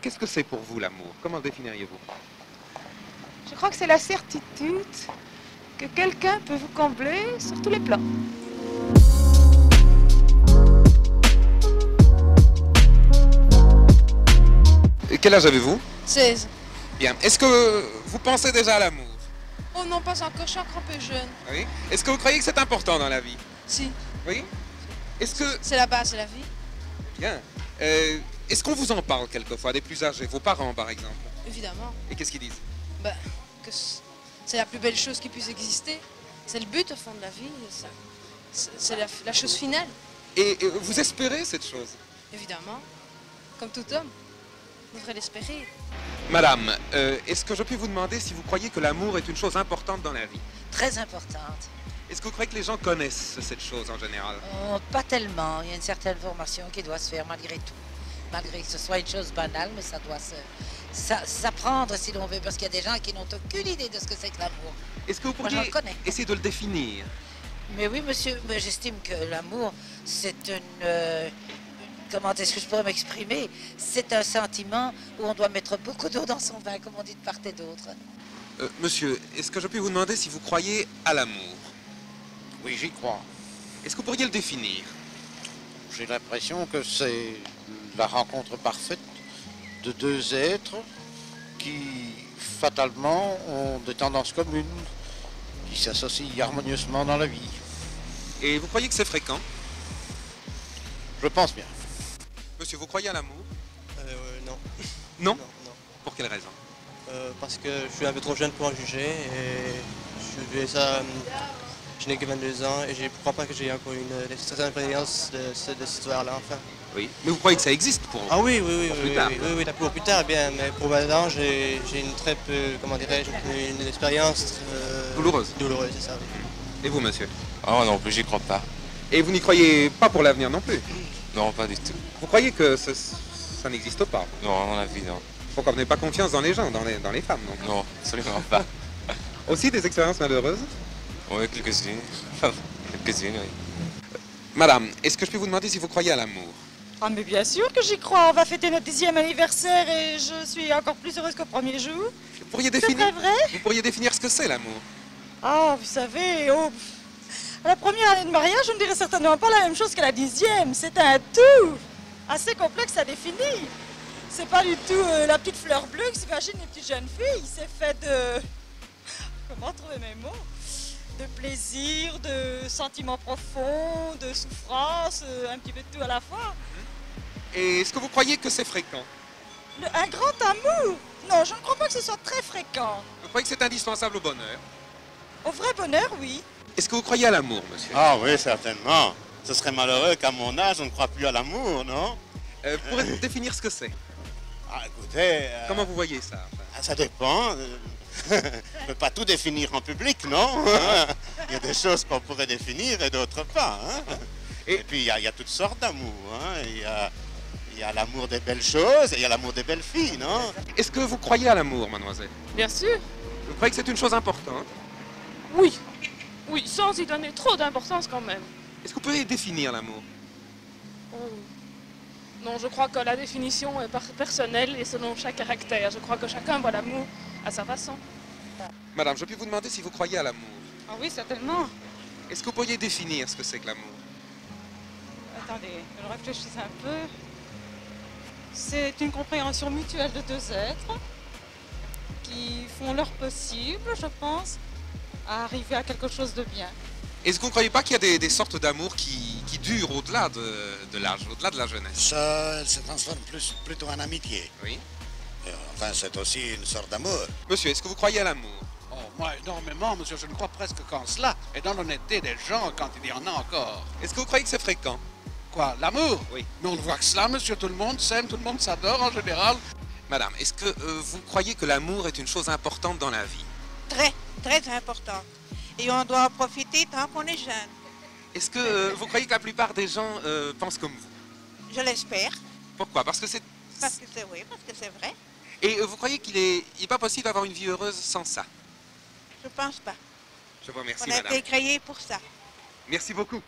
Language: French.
Qu'est-ce que c'est pour vous l'amour? Comment le définiriez-vous? Je crois que c'est la certitude que quelqu'un peut vous combler sur tous les plans. Et quel âge avez-vous? 16. Bien. Est-ce que vous pensez déjà à l'amour? Oh non, pas encore, je suis encore un peu jeune. Oui. Est-ce que vous croyez que c'est important dans la vie? Si, Oui. Est-ce que... c'est la base de la vie, Bien. Est-ce qu'on vous en parle quelquefois, des plus âgés, vos parents par exemple? évidemment. Et qu'est-ce qu'ils disent? Ben, que c'est la plus belle chose qui puisse exister. C'est le but au fond de la vie. C'est la chose finale, Et vous espérez cette chose? évidemment. Comme tout homme, on devrait l'espérer. Madame, est-ce que je puis vous demander si vous croyez que l'amour est une chose importante dans la vie? Très importante. Est-ce que vous croyez que les gens connaissent cette chose en général? Oh, pas tellement. Il y a une certaine formation qui doit se faire malgré tout. Malgré que ce soit une chose banale, mais ça doit s'apprendre si l'on veut, parce qu'il y a des gens qui n'ont aucune idée de ce que c'est que l'amour. Est-ce que vous Moi, pourriez j'en connais. essayer de le définir? Mais oui, monsieur, mais j'estime que l'amour, c'est comment est-ce que je pourrais m'exprimer? C'est un sentiment où on doit mettre beaucoup d'eau dans son vin, comme on dit de part et d'autre. Monsieur, est-ce que je puis vous demander si vous croyez à l'amour? Oui, j'y crois. Est-ce que vous pourriez le définir? J'ai l'impression que c'est la rencontre parfaite de deux êtres qui, fatalement, ont des tendances communes, qui s'associent harmonieusement dans la vie. Et vous croyez que c'est fréquent? Je pense bien. Monsieur, vous croyez à l'amour? Non. Non? Non. Pour quelle raison? Parce que je suis un peu trop jeune pour en juger et je n'ai que 22 ans et je ne crois pas que j'ai encore une certaine expérience de cette histoire-là, enfin. Oui. Mais vous croyez que ça existe pour vous? Ah oui, oui, oui, Pour oui, plus tard. oui, pour plus tard, bien, mais pour maintenant, j'ai une très peu, comment dirais-je, une expérience Douloureuse. douloureuse, c'est ça. Et vous, monsieur? Ah non plus, j'y crois pas. Et vous n'y croyez pas pour l'avenir non plus? Non, pas du tout. Vous croyez que ça n'existe pas? Non, dans la vie, non. Pourquoi vous n'avez pas confiance dans les gens, dans les femmes, non? Non, absolument pas. Aussi des expériences malheureuses? Oui, quelques-unes. Quelques-unes, oui. Madame, est-ce que je peux vous demander si vous croyez à l'amour? Ah mais bien sûr que j'y crois, on va fêter notre 10e anniversaire et je suis encore plus heureuse qu'au premier jour. Vous pourriez C'est définir, très vrai? vous pourriez définir ce que c'est l'amour? Ah, vous savez, à la première année de mariage, je ne dirais certainement pas la même chose qu'à la 10e. C'est un tout assez complexe à définir. C'est pas du tout la petite fleur bleue qui s'imagine une petite jeune fille. C'est fait de... Comment trouver mes mots? De plaisir, de sentiments profonds, de souffrance, un petit peu de tout à la fois. Et est-ce que vous croyez que c'est fréquent? Un grand amour? Non, je ne crois pas que ce soit très fréquent. Vous croyez que c'est indispensable au bonheur? Au vrai bonheur, oui. Est-ce que vous croyez à l'amour, monsieur? Ah oui, certainement. Ce serait malheureux qu'à mon âge, on ne croit plus à l'amour, non? Vous pourrez définir ce que c'est? Ah, écoutez... Comment vous voyez ça? Ça dépend. On ne peut pas tout définir en public, non? Il y a des choses qu'on pourrait définir et d'autres pas. Hein? Et puis, il y a toutes sortes d'amour. Hein? Il y a l'amour des belles choses et il y a l'amour des belles filles, non? Est-ce que vous croyez à l'amour, mademoiselle? Bien sûr, Vous croyez que c'est une chose importante? oui. Oui, sans y donner trop d'importance quand même. Est-ce que vous pourriez définir l'amour? Oh. Non, je crois que la définition est personnelle et selon chaque caractère. Je crois que chacun voit l'amour à sa façon. Madame, je puis vous demander si vous croyez à l'amour? Ah oui, certainement. Est-ce que vous pourriez définir ce que c'est que l'amour? Attendez, je réfléchis un peu. C'est une compréhension mutuelle de deux êtres qui font leur possible, je pense, à arriver à quelque chose de bien. Est-ce que vous ne croyez pas qu'il y a des sortes d'amour qui durent au-delà de l'âge, au-delà de la jeunesse? Ça, elle se transforme plutôt en amitié. Oui. Enfin, c'est aussi une sorte d'amour. Monsieur, est-ce que vous croyez à l'amour? Oh, moi, énormément, monsieur. Je ne crois presque qu'en cela. Et dans l'honnêteté des gens, quand il y en a encore. Est-ce que vous croyez que c'est fréquent? Quoi, l'amour? Oui. Mais on ne voit que cela, monsieur. Tout le monde s'aime, tout le monde s'adore en général. Madame, est-ce que vous croyez que l'amour est une chose importante dans la vie? Très, très importante. Et on doit en profiter tant qu'on est jeune. Est-ce que vous croyez que la plupart des gens pensent comme vous? Je l'espère. Pourquoi? Parce que c'est... Parce que c'est oui, parce que c'est vrai. Et vous croyez qu'il n'est pas possible d'avoir une vie heureuse sans ça? Je pense pas. Je vous remercie, On a madame. été créé pour ça. Merci beaucoup.